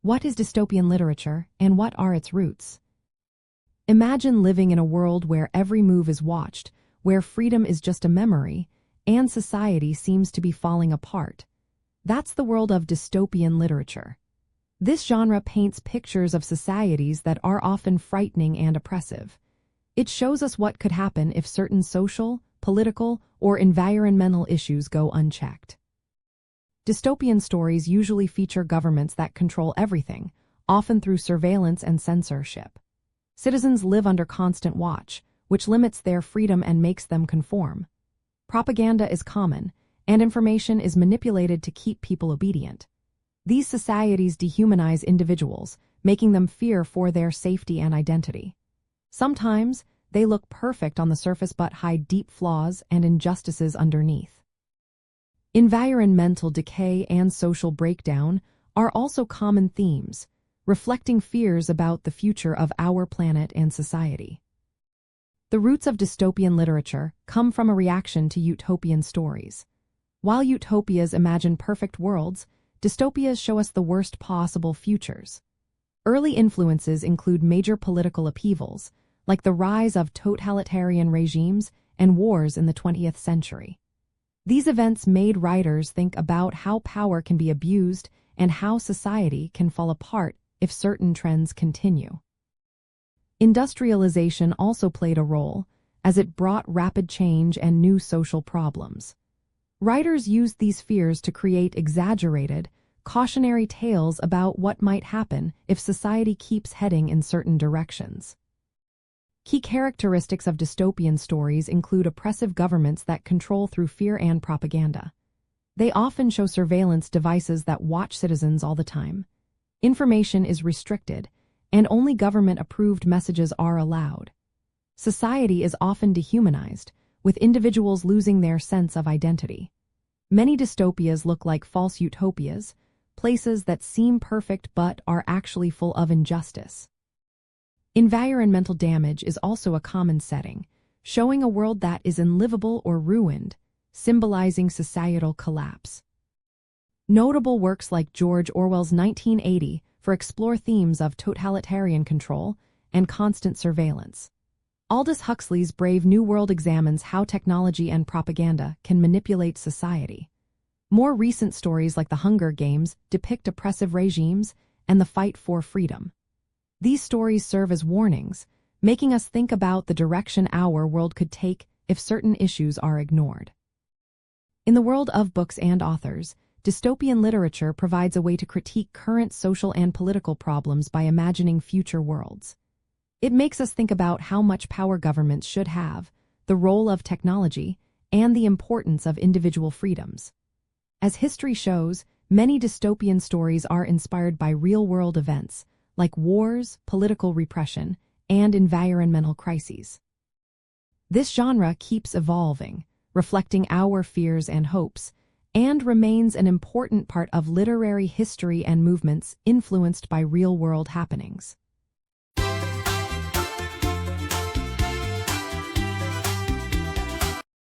What is dystopian literature, and what are its roots? Imagine living in a world where every move is watched, where freedom is just a memory, and society seems to be falling apart. That's the world of dystopian literature. This genre paints pictures of societies that are often frightening and oppressive. It shows us what could happen if certain social, political, or environmental issues go unchecked. Dystopian stories usually feature governments that control everything, often through surveillance and censorship. Citizens live under constant watch, which limits their freedom and makes them conform. Propaganda is common, and information is manipulated to keep people obedient. These societies dehumanize individuals, making them fear for their safety and identity. Sometimes, they look perfect on the surface but hide deep flaws and injustices underneath. Environmental decay and social breakdown are also common themes, reflecting fears about the future of our planet and society. The roots of dystopian literature come from a reaction to utopian stories. While utopias imagine perfect worlds, dystopias show us the worst possible futures. Early influences include major political upheavals, like the rise of totalitarian regimes and wars in the 20th century. These events made writers think about how power can be abused and how society can fall apart if certain trends continue. Industrialization also played a role, as it brought rapid change and new social problems. Writers used these fears to create exaggerated, cautionary tales about what might happen if society keeps heading in certain directions. Key characteristics of dystopian stories include oppressive governments that control through fear and propaganda. They often show surveillance devices that watch citizens all the time. Information is restricted, and only government-approved messages are allowed. Society is often dehumanized, with individuals losing their sense of identity. Many dystopias look like false utopias, places that seem perfect but are actually full of injustice. Environmental damage is also a common setting, showing a world that is unlivable or ruined, symbolizing societal collapse. Notable works like George Orwell's 1980 explore themes of totalitarian control and constant surveillance. Aldous Huxley's Brave New World examines how technology and propaganda can manipulate society. More recent stories like The Hunger Games depict oppressive regimes and the fight for freedom. These stories serve as warnings, making us think about the direction our world could take if certain issues are ignored. In the world of books and authors, dystopian literature provides a way to critique current social and political problems by imagining future worlds. It makes us think about how much power governments should have, the role of technology, and the importance of individual freedoms. As history shows, many dystopian stories are inspired by real-world events, like wars, political repression, and environmental crises. This genre keeps evolving, reflecting our fears and hopes, and remains an important part of literary history and movements influenced by real-world happenings.